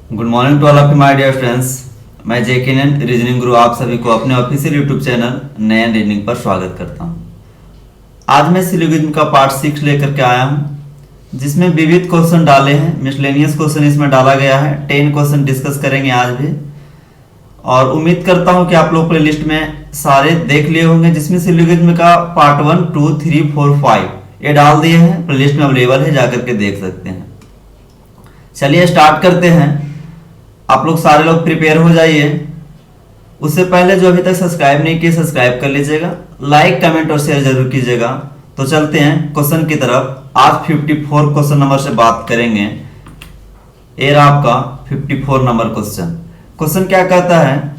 Good morning to all of my dear friends. मैं JKN reasoning Guru आप सभी को अपने official YouTube channel Nayan reasoning पर स्वागत करता हूं। आज मैं सिलोगिज्म का पार्ट 6 लेकर के आया हूं, जिसमें विविध क्वेश्चन डाले हैं। मिसलेनियस क्वेश्चन इसमें डाला गया है। 10 क्वेश्चन डिस्कस करेंगे आज भी, और उम्मीद करता हूं कि आप लोग प्ले लिस्ट में सारे देख लिए होंगे, जिसमें सिलोगिज्म का पार्ट 1, 2, 3, 4, 5 ये डाल दिए हैं। प्ले लिस्ट में अवेलेबल है, जाकर के देख सकते हैं। चलिए स्टार्ट करते हैं। आप लोग सारे लोग प्रिपेयर हो जाइए। उससे पहले जो अभी तक सब्सक्राइब नहीं किए सब्सक्राइब कर लीजिएगा, लाइक कमेंट और शेयर जरूर कीजिएगा। तो चलते हैं क्वेश्चन की तरफ। आज 54 क्वेश्चन नंबर से बात करेंगे। ये रहा आपका 54 नंबर क्वेश्चन। क्वेश्चन क्या कहता है,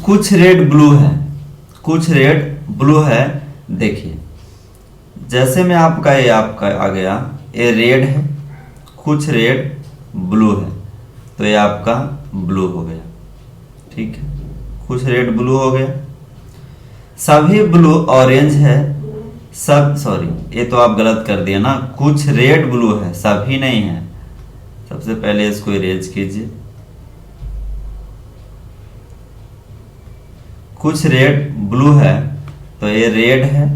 कुछ रेड ब्लू है, कुछ रेड ब्लू है। देखिए जैसे में आपका ये आपका आ गया, ये रेड है, कुछ रेड ब्लू है, तो ये आपका ब्लू हो गया। ठीक है, कुछ रेड ब्लू हो गया। सभी ब्लू ऑरेंज है, सब सॉरी ये तो आप गलत कर दिए ना। कुछ रेड ब्लू है, सभी नहीं है। सबसे पहले इसको इरेज कीजिए। कुछ रेड ब्लू है, तो ये रेड है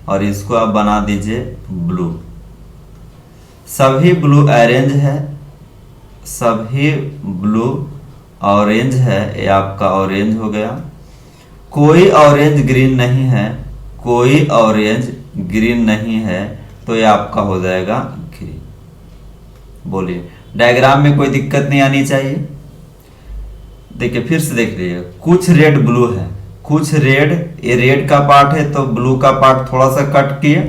और इसको आप बना दीजिए ब्लू। सभी ब्लू ऑरेंज है, सभी ब्लू ऑरेंज है, ये आपका ऑरेंज हो गया। कोई ऑरेंज ग्रीन नहीं है, कोई ऑरेंज ग्रीन नहीं है, तो ये आपका हो जाएगा ग्रीन। बोलिए डायग्राम में कोई दिक्कत नहीं आनी चाहिए। देखिए फिर से देख लीजिए, कुछ रेड ब्लू है, कुछ रेड, ये रेड का पार्ट है तो ब्लू का पार्ट थोड़ा सा कट किए।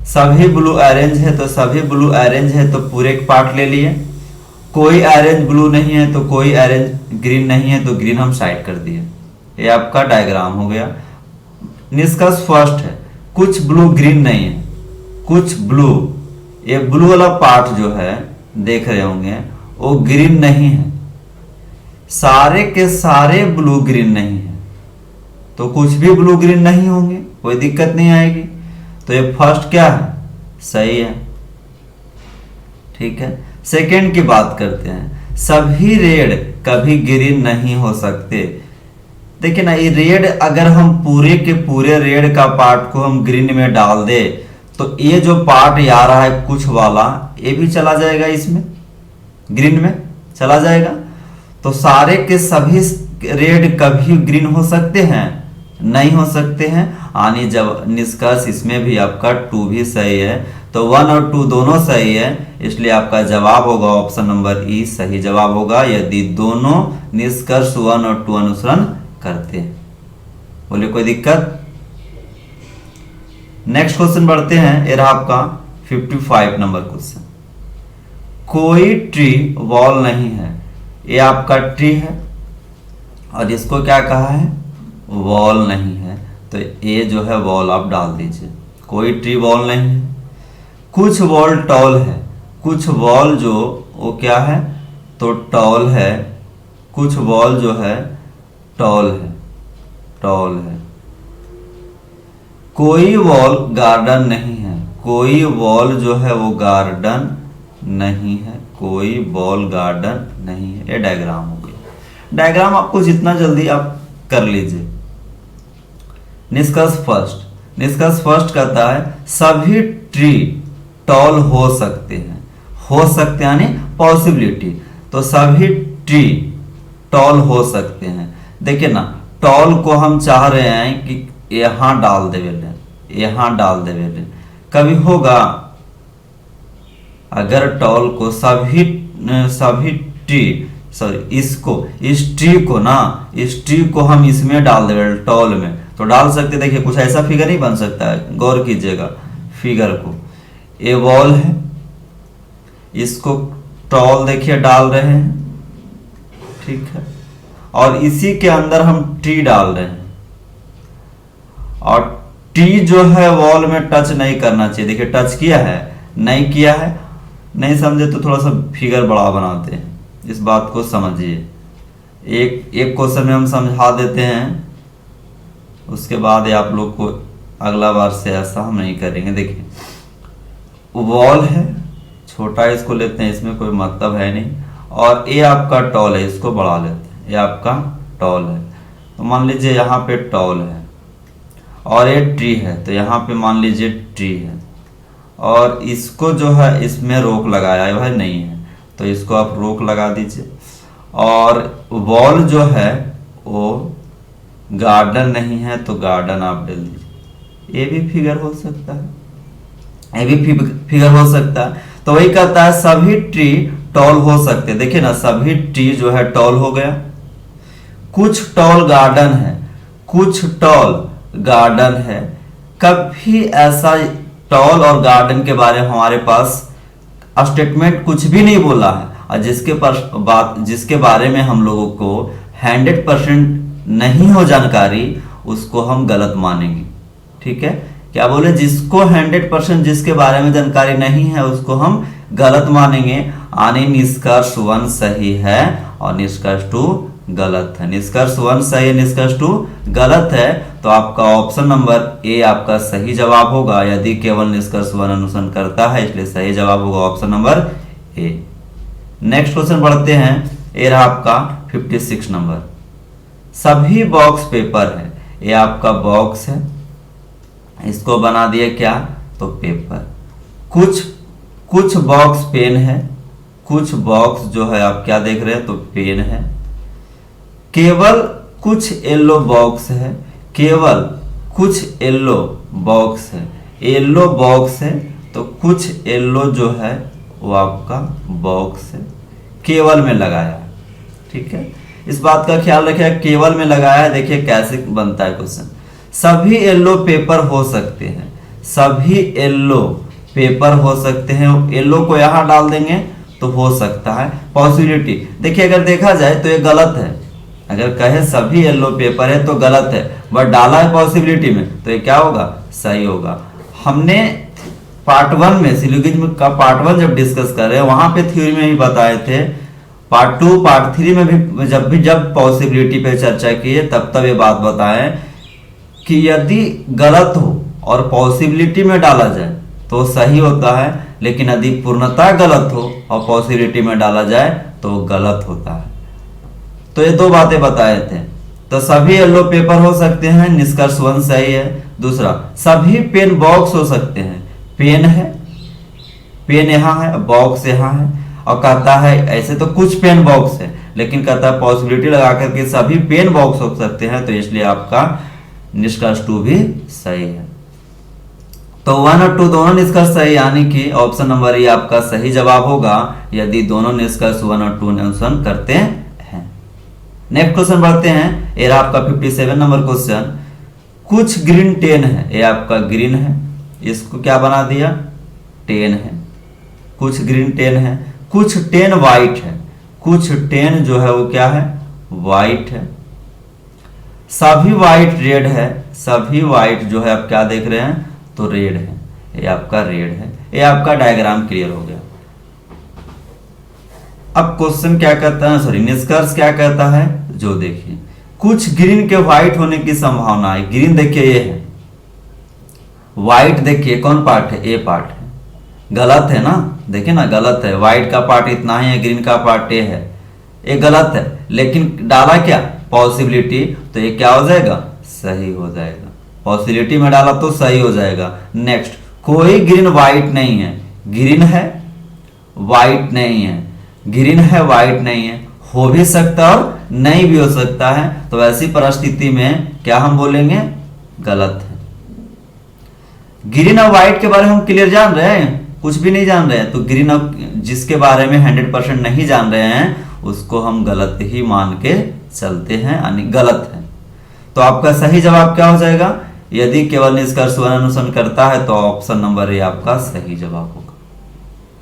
सभी ब्लू ऑरेंज है तो सभी ब्लू ऑरेंज है तो पूरे पार्ट ले लिए। कोई ऑरेंज ब्लू नहीं है तो कोई ऑरेंज ग्रीन नहीं है तो ग्रीन हम साइड कर दिए। ये आपका डायग्राम हो गया। निष्कर्ष फर्स्ट है, कुछ ब्लू ग्रीन नहीं है, कुछ ब्लू, ये ब्लू वाला पार्ट जो है देख रहे होंगे वो ग्रीन नहीं है। सारे के सारे ब्लू ग्रीन नहीं है, तो कुछ भी ब्लू ग्रीन नहीं होंगे, कोई दिक्कत नहीं आएगी। तो ये फर्स्ट क्या है, सही है। ठीक है, सेकंड की बात करते हैं। सभी रेड कभी ग्रीन नहीं हो सकते। देखिए ना, ये रेड अगर हम पूरे के पूरे रेड का पार्ट को हम ग्रीन में डाल दे तो ये जो पार्ट आ रहा है कुछ वाला, ये भी चला जाएगा, इसमें ग्रीन में चला जाएगा। तो सारे के सभी रेड कभी ग्रीन हो सकते हैं, नहीं हो सकते हैं। यानी जब निष्कर्ष इसमें भी आपका 2 भी सही है, तो 1 और 2 दोनों सही है, इसलिए आपका जवाब होगा ऑप्शन नंबर ई सही जवाब होगा, यदि दोनों निष्कर्ष 1 और 2 अनुसरण करते हैं। बोले कोई दिक्कत। नेक्स्ट क्वेश्चन बढ़ते हैं। ये रहा आपका 55 नंबर क्वेश्चन। कोई ट्री वॉल नहीं है, ये आपका ट्री है और इसको क्या कहा है, वॉल नहीं है, तो ये जो है वॉल आप डाल दीजिए। कोई ट्री वॉल नहीं है। कुछ वॉल टॉल है, कुछ वॉल जो वो क्या है, तो टॉल है। कुछ वॉल जो है टॉल है, टॉल है। कोई वॉल गार्डन नहीं है, कोई वॉल जो है वो गार्डन नहीं है, कोई वॉल गार्डन नहीं है। ये डायग्राम हो गया। डायग्राम आपको जितना जल्दी आप कर लीजिए। निष्कर्ष फर्स्ट, निष्कर्ष फर्स्ट कहता है सभी ट्री टॉल हो सकते हैं। हो सकते यानी पॉसिबिलिटी, तो सभी ट्री टॉल हो सकते हैं। देखिए ना, टॉल को हम चाह रहे हैं कि यहां डाल देवे, यहां डाल देवे, कभी होगा। अगर टॉल को सभी ट्री सॉरी इसको, इस ट्री को ना, इस ट्री को हम इसमें डाल देवे टॉल में, तो डाल सकते। देखिए कुछ ऐसा फिगर नहीं बन सकता है, गौर कीजिएगा फिगर को। ये वॉल है, इसको टॉल देखिए डाल रहे हैं, ठीक है, और इसी के अंदर हम ट्री डाल रहे हैं, और ट्री जो है वॉल में टच नहीं करना चाहिए। देखिए टच किया है, नहीं किया है। नहीं समझे तो थोड़ा सा फिगर बड़ा बनाते हैं, इस बात को समझिए। एक क्वेश्चन में हम समझा देते हैं, उसके बाद आप लोग को अगला बार से ऐसा हम नहीं करेंगे। देखिए वॉल है, छोटा इसको लेते हैं, इसमें कोई मतलब है नहीं। और ए आपका टॉल है, इसको बढ़ा लेते हैं, ये आपका टॉल है। तो मान लीजिए यहाँ पे टॉल है, और ये ट्री है, तो यहाँ पे मान लीजिए ट्री है, और इसको जो है इसमें रोक लगाया है, वह नहीं है, तो इसको आप रोक लगा दीजिए। और वॉल जो है वो गार्डन नहीं है, तो गार्डन आप डाल दीजिए। ये भी फिगर हो सकता है, ये भी फिगर हो सकता है। तो वही कहता है सभी ट्री टॉल हो सकते हैं। देखिए ना, सभी ट्री जो है टॉल हो गया। कुछ टॉल गार्डन है, कुछ टॉल गार्डन है। कभी ऐसा टॉल और गार्डन के बारे में हमारे पास स्टेटमेंट कुछ भी नहीं बोला है, और जिसके बारे में हम लोगों को 100% नहीं हो जानकारी, उसको हम गलत मानेंगे। ठीक है, क्या बोले, जिसको 100% जिसके बारे में जानकारी नहीं है उसको हम गलत मानेंगे। यानी निष्कर्ष 1 सही है और निष्कर्ष 2 गलत है। निष्कर्ष 1 सही है, निष्कर्ष 2 गलत है। तो आपका ऑप्शन नंबर ए आपका सही जवाब होगा, यदि केवल निष्कर्ष 1 अनुसरण करता है, इसलिए सही जवाब होगा option number A. Next question बढ़ते हैं। ये रहा आपका 56 नंबर। सभी बॉक्स पेपर है, ये आपका बॉक्स है, इसको बना दिए क्या, तो पेपर। कुछ बॉक्स पेन है, कुछ बॉक्स जो है आप क्या देख रहे हैं, तो पेन है। केवल कुछ येलो बॉक्स है, केवल कुछ येलो बॉक्स है, येलो बॉक्स है, तो कुछ येलो जो है वो आपका बॉक्स है, केवल में लगाया है। ठीक है, इस बात का ख्याल रखिए, केवल में लगाया है। देखिए कैसे बनता है क्वेश्चन। सभी येलो पेपर हो सकते हैं, सभी येलो पेपर हो सकते हैं। येलो को यहां डाल देंगे तो हो सकता है, पॉसिबिलिटी। देखिए अगर देखा जाए तो ये गलत है, अगर कहे सभी येलो पेपर है तो गलत है, बट डाला है पॉसिबिलिटी में, तो ये क्या होगा, सही होगा। हमने पार्ट 1 में सिलोजिज्म का पार्ट 1 जब डिस्कस कर रहे हैं, वहां पे थ्योरी में ही बताए थे। पार्ट 2 पार्ट 3 में भी जब पॉसिबिलिटी पे चर्चा की है, तब ये बात बताएं कि यदि गलत हो और पॉसिबिलिटी में डाला जाए तो सही होता है, लेकिन यदि पूर्णतः गलत हो और पॉसिबिलिटी में डाला जाए तो गलत होता है। तो ये 2 बातें बताए थे। तो सभी येलो पेपर हो सकते हैं, निष्कर्ष 1 सही है। दूसरा, सभी पेन बॉक्स हो सकते हैं। पेन है, पेन यहाँ है, बॉक्स यहाँ है, और कहता है ऐसे तो कुछ पेन बॉक्स है, लेकिन कहता है पॉसिबिलिटी लगा करके सभी पेन बॉक्स हो सकते हैं, तो इसलिए आपका निष्कर्ष 2 भी सही है। तो 1 और 2 दोनों निष्कर्ष सही, यानी कि ऑप्शन नंबर ए आपका सही जवाब होगा यदि दोनों निष्कर्ष 1 और 2 अनुसरण करते हैं। नेक्स्ट क्वेश्चन बढ़ते हैं। ये आपका 57 नंबर क्वेश्चन। कुछ ग्रीन 10 है, ये आपका ग्रीन है, इसको क्या बना दिया, 10 है। कुछ ग्रीन 10 है, कुछ 10 वाइट है, कुछ 10 जो है वो क्या है, वाइट है। सभी वाइट रेड है, सभी वाइट जो है आप क्या देख रहे हैं, तो रेड है, ये आपका रेड है। ये आपका डायग्राम क्लियर हो गया। अब क्वेश्चन क्या कहता है, सॉरी निष्कर्ष क्या कहता है, जो देखिए कुछ ग्रीन के व्हाइट होने की संभावना है। ग्रीन देखिए ये है, व्हाइट देखिए कौन पार्ट है, ए पार्ट है, गलत है ना, देखिए ना गलत है। व्हाइट का पार्ट इतना ही है, ग्रीन का पार्ट ए है, ये गलत है, लेकिन डाला क्या, पॉसिबिलिटी, तो ये क्या हो जाएगा, सही हो जाएगा। पॉसिबिलिटी में डाला तो सही हो जाएगा। नेक्स्ट, कोई ग्रीन व्हाइट नहीं है, ग्रीन है व्हाइट नहीं है, ग्रीन है व्हाइट नहीं है, हो भी सकता और नहीं भी हो सकता है, तो ऐसी परिस्थिति में क्या हम बोलेंगे, गलत है। ग्रीन और व्हाइट के बारे में हम क्लियर जान रहे हैं, कुछ भी नहीं जान रहे हैं, तो ग्रीन और जिसके बारे में 100% नहीं जान रहे हैं उसको हम गलत ही मान के चलते हैं, यानी गलत है। तो आपका सही जवाब क्या हो जाएगा, यदि केवल निष्कर्ष 1 अनुसरण करता है तो ऑप्शन नंबर ए आपका सही जवाब होगा।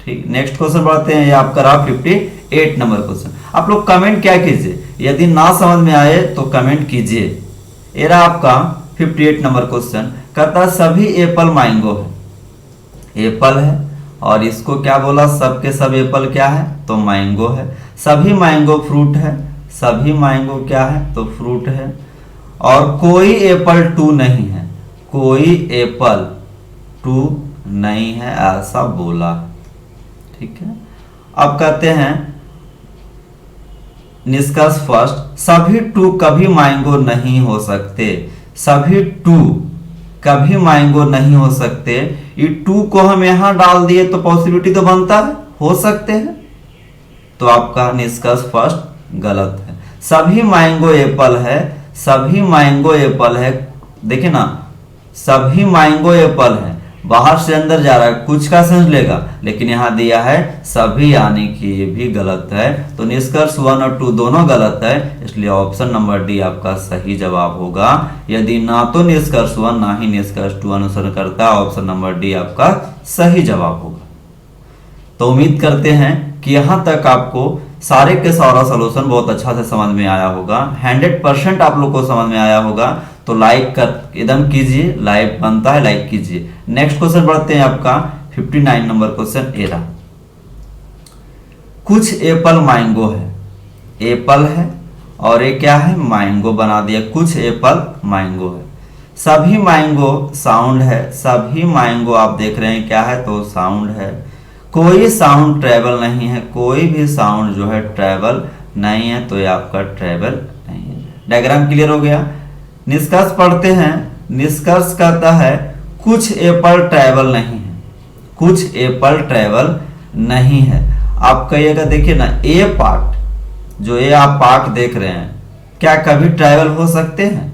ठीक, नेक्स्ट क्वेश्चन बढ़ते हैं। ये आपका रहा 58 नंबर क्वेश्चन। आप लोग कमेंट क्या कीजिए, यदि ना समझ में आए तो कमेंट कीजिए। ये रहा आपका 58 नंबर क्वेश्चन। कहता है सभी एप्पल मैंगो है, एप्पल है, और इसको क्या बोला, सब के सब एप्पल क्या है, तो मैंगो है। सभी मैंगो फ्रूट है, सभी मैंगो क्या है, तो फ्रूट है, और कोई एप्पल 2 नहीं है, कोई एप्पल 2 नहीं है, ऐसा बोला। ठीक है। अब कहते हैं निष्कर्ष फर्स्ट, सभी टू कभी मैंगो नहीं हो सकते। सभी टू कभी मैंगो नहीं हो सकते। ये टू को हम यहां डाल दिए तो पॉसिबिलिटी तो बनता है, हो सकते हैं, तो आपका निष्कर्ष फर्स्ट गलत है। सभी मैंगो एप्पल है, सभी मैंगो एप्पल है, देखिए ना, सभी मैंगो एप्पल है, बाहर से अंदर जा रहा है, कुछ का सेंस लेगा, लेकिन यहां दिया है सभी, यानी कि ये भी गलत है। तो निष्कर्ष 1 और 2 दोनों गलत है, इसलिए ऑप्शन नंबर डी आपका सही जवाब होगा। यदि ना तो निष्कर्ष 1 ना ही निष्कर्ष 2 अनुसरण करता, ऑप्शन नंबर डी आपका सही जवाब होगा। तो उम्मीद करते हैं कि यहां तक आपको सारे के सारा सॉल्यूशन बहुत अच्छा से समझ में आया होगा, 100% आप लोग को समझ में आया होगा। तो लाइक कर एकदम कीजिए, लाइक बनता है, लाइक कीजिए। नेक्स्ट क्वेश्चन बढ़ते हैं, आपका 59 नंबर क्वेश्चन ए रहा। कुछ एप्पल मैंगो है, एप्पल है और ये क्या है, मैंगो बना दिया, कुछ एप्पल मैंगो है। सभी मैंगो साउंड है, सभी मैंगो आप देख रहे हैं क्या है, तो साउंड है। कोई साउंड ट्रेवल नहीं है, कोई भी साउंड जो है ट्रेवल नहीं है, तो ये आपका ट्रेवल नहीं है। डायग्राम क्लियर हो गया। निष्कर्ष पढ़ते हैं। निष्कर्ष कहता है कुछ एप्पल ट्रेवल नहीं है, कुछ एप्पल ट्रेवल नहीं है। आप कहिएगा, देखिए ना, ए पार्ट जो ये आप पार्ट देख रहे हैं, क्या कभी ट्रेवल हो सकते हैं?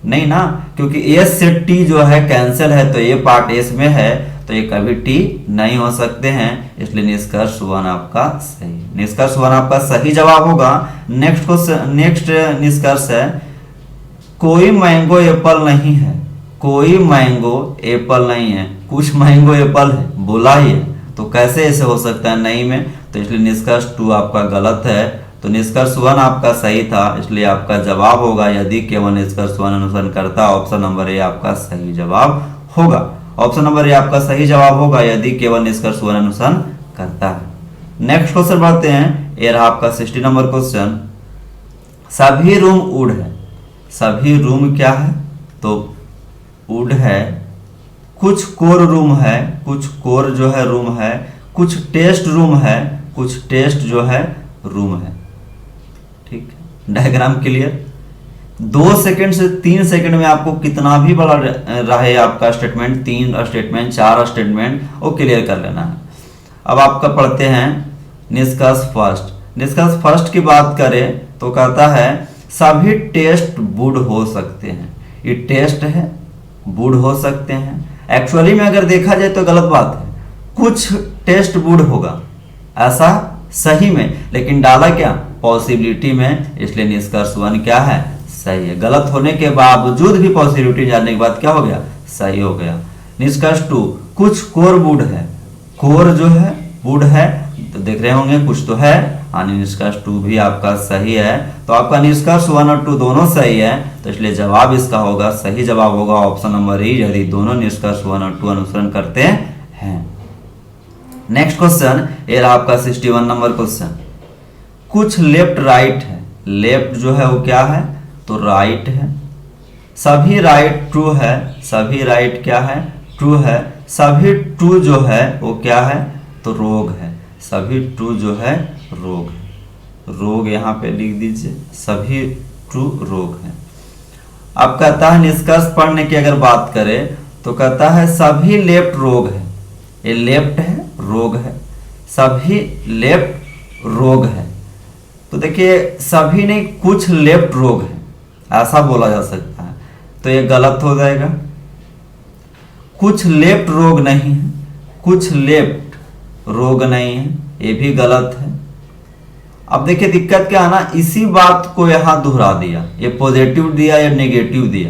नहीं ना, क्योंकि एस से टी जो है कैंसिल है, तो ये पार्ट एस में है, तो ये कभी टी नहीं हो सकते हैं, इसलिए निष्कर्ष 1 आपका सही, निष्कर्ष 1 आपका सही जवाब होगा। नेक्स्ट क्वेश्चन, नेक्स्ट निष्कर्ष है कोई मैंगो एप्पल नहीं है, कोई मैंगो एप्पल नहीं है, कुछ मैंगो एप्पल है, बोला ही है, तो कैसे ऐसे हो सकता है नहीं में, तो इसलिए निष्कर्ष 2 आपका गलत है। तो निष्कर्ष 1 आपका सही था, इसलिए आपका जवाब होगा यदि केवल निष्कर्ष 1 अनुसरण करता, ऑप्शन नंबर ए आपका सही जवाब होगा। ऑप्शन नंबर ए आपका सही जवाब होगा यदि केवल निष्कर्ष 1 अनुसरण करता है। नेक्स्ट क्वेश्चन बढ़ते हैं, ये रहा आपका 60 नंबर क्वेश्चन। सभी रूम वुड है, सभी रूम क्या है, तो वुड है। कुछ कोर रूम है, कुछ कोर जो है रूम है। कुछ टेस्ट रूम है, कुछ टेस्ट जो है रूम है। ठीक है, डायग्राम क्लियर। 2 सेकंड से 3 सेकंड में आपको कितना भी बड़ा रहे आपका स्टेटमेंट, 3 स्टेटमेंट 4 स्टेटमेंट, वो क्लियर कर लेना है। अब आपका पढ़ते हैं निष्कर्ष फर्स्ट। निष्कर्ष फर्स्ट की बात करें तो कहता है सभी टेस्ट वुड हो सकते हैं। ये टेस्ट है, वुड हो सकते हैं। एक्चुअली में अगर देखा जाए तो गलत बात है, कुछ टेस्ट वुड होगा ऐसा सही में, लेकिन डाला क्या, पॉसिबिलिटी में, इसलिए निष्कर्ष 1 क्या है, सही है। गलत होने के बावजूद भी पॉसिबिलिटी जानने के बाद क्या हो गया, सही हो गया। निष्कर्ष 2 कुछ कोर वुड है, कोर जो है वुड है, तो देख रहे होंगे कुछ तो है, यानी निष्कर्ष 2 भी आपका सही है। तो आपका निष्कर्ष 1 और 2 दोनों सही है, तो इसलिए जवाब इसका होगा, सही जवाब होगा ऑप्शन नंबर ए, यदि दोनों निष्कर्ष 1 और 2 अनुसरण करते हैं। नेक्स्ट क्वेश्चन, ये रहा आपका 61 नंबर क्वेश्चन। कुछ लेफ्ट राइट है, लेफ्ट जो है वो क्या है, तो राइट है। सभी राइट ट्रू है, सभी राइट क्या है, ट्रू है। सभी ट्रू जो है वो क्या है, तो रोग है। सभी ट्रू जो है रोग है, रोग यहाँ पे लिख दीजिए, सभी ट्रू रोग है। अब कहता है निष्कर्ष पढ़ने की अगर बात करें तो कहता है सभी लेफ्ट रोग है, ये लेफ्ट है, रोग है, सभी लेफ्ट रोग है। तो देखिए सभी नहीं, कुछ लेफ्ट रोग है, ऐसा बोला जा सकता है, तो ये गलत हो जाएगा। कुछ लेफ्ट रोग नहीं है, कुछ लेफ्ट रोग नहीं है, ये भी गलत है। अब देखिए दिक्कत क्या है ना, इसी बात को यहां दोहरा दिया, ये पॉजिटिव दिया या नेगेटिव दिया,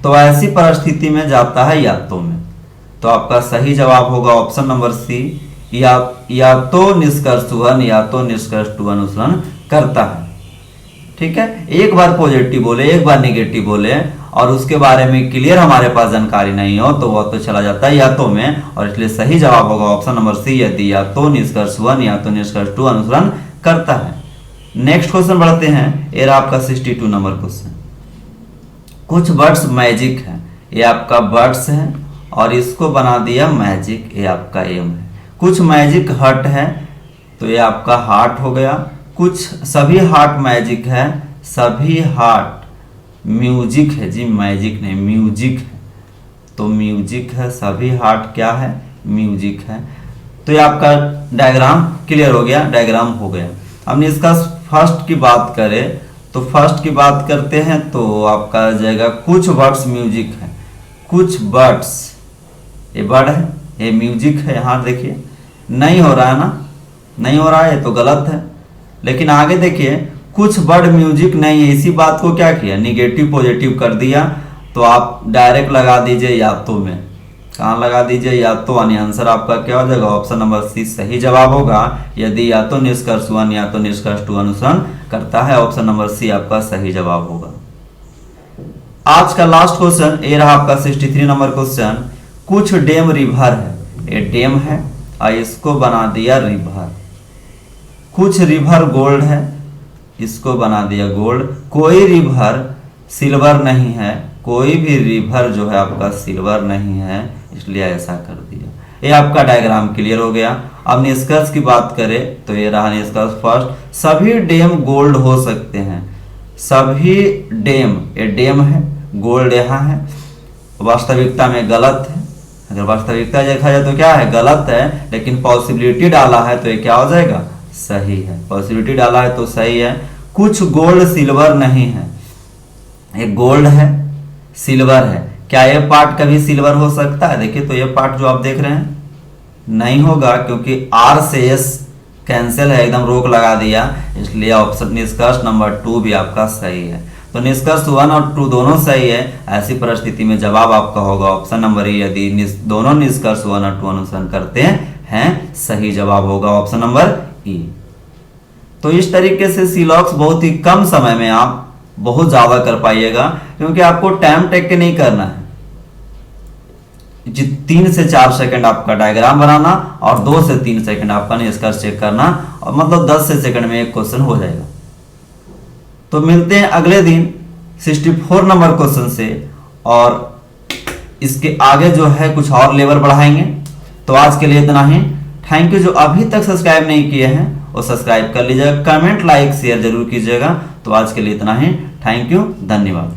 तो ऐसी परिस्थिति में जाता है यातों में। तो आपका सही जवाब होगा ऑप्शन नंबर सी, या तो निष्कर्ष 1 या तो निष्कर्ष 2 अनुसरण करता है। ठीक है, एक बार पॉजिटिव बोले, एक बार नेगेटिव बोले, और उसके बारे में क्लियर हमारे पास जानकारी नहीं हो तो वह तो चला जाता है या तो में, और इसलिए सही जवाब होगा ऑप्शन नंबर सी, यदि या तो निष्कर्ष 1 या तो निष्कर्ष 2 अनुसरण करता है। नेक्स्ट क्वेश्चन बढ़ते हैं, ये आपका 62 नंबर क्वेश्चन। कुछ वर्ड्स मैजिक है, ये आपका वर्ड्स है और इसको बना दिया मैजिक, ये आपका एम है। कुछ मैजिक हट है तो ये आपका हार्ट हो गया। कुछ सभी हार्ट मैजिक है, सभी हार्ट म्यूजिक है जी, मैजिक नहीं म्यूजिक है, तो म्यूजिक है, सभी हार्ट क्या है, म्यूजिक है। तो ये आपका डायग्राम क्लियर हो गया, डायग्राम हो गया। अब इसका फर्स्ट की बात करें तो फर्स्ट की बात करते हैं तो आपका आ जाएगा कुछ वर्ड्स म्यूजिक है, कुछ वर्ड्स, ये वर्ड है, ये म्यूजिक है। यहाँ देखिए नहीं हो रहा है ना, नहीं हो रहा है तो गलत है। लेकिन आगे देखिए कुछ वर्ड म्यूजिक नहीं है, इसी बात को क्या किया, निगेटिव पॉजिटिव कर दिया। तो आप डायरेक्ट लगा दीजिए या तो में, कहाँ लगा दीजिए या तो, यानी आंसर आपका क्या हो जाएगा, ऑप्शन नंबर सी सही जवाब होगा। यदि या तो निष्कर्ष 1 या तो निष्कर्ष 2 अनुसरण करता है, ऑप्शन नंबर सी आपका सही जवाब होगा। आज का लास्ट क्वेश्चन ये रहा आपका 63 नंबर क्वेश्चन। कुछ डैम रिवर है, ये डैम है और इसको बना दिया रिवर। कुछ रिवर गोल्ड है, इसको बना दिया गोल्ड। कोई रिवर सिल्वर नहीं है, कोई भी रिवर जो है आपका सिल्वर नहीं है, इसलिए ऐसा कर दिया। ये आपका डायग्राम क्लियर हो गया। अब निष्कर्ष की बात करें तो ये रहा निष्कर्ष फर्स्ट, सभी डैम गोल्ड हो सकते हैं। सभी डैम, ये डैम है, गोल्ड यहाँ है, वास्तविकता में गलत है। अगर वास्तविकता देखा जाए तो क्या है, गलत है, लेकिन पॉसिबिलिटी डाला है तो ये क्या हो जाएगा, सही है। पॉसिबिलिटी डाला है तो सही है। कुछ गोल्ड सिल्वर नहीं है, ये गोल्ड है, सिल्वर है, क्या ये पार्ट कभी सिल्वर हो सकता है? देखिए तो ये पार्ट जो आप देख रहे हैं नहीं होगा, क्योंकि आर से एस कैंसिल है, एकदम रोक लगा दिया, इसलिए ऑप्शन निष्कर्ष नंबर 2 भी आपका सही है। तो निष्कर्ष 1 और 2 दोनों सही है। ऐसी परिस्थिति में जवाब आपका होगा ऑप्शन नंबर ए, यदि दोनों निष्कर्ष 1 और 2 अनुसरण करते हैं, सही जवाब होगा ऑप्शन नंबर ई। तो इस तरीके से सिलॉक्स बहुत ही कम समय में आप बहुत ज्यादा कर पाइएगा, क्योंकि आपको टाइम टेक के नहीं करना है। 3 से 4 सेकंड आपका डायग्राम बनाना और 2 से 3 सेकंड आपका निष्कर्ष चेक करना, और मतलब 10 से सेकंड में एक क्वेश्चन हो जाएगा। तो मिलते हैं अगले दिन 64 नंबर क्वेश्चन से, और इसके आगे जो है कुछ और लेवल बढ़ाएंगे। तो आज के लिए इतना ही। Thank you. जो अभी तक सब्सक्राइब नहीं किए हैं वो सब्सक्राइब कर लीजिएगा, कमेंट लाइक शेयर जरूर कीजिएगा। तो आज के लिए इतना ही। थैंक यू, धन्यवाद।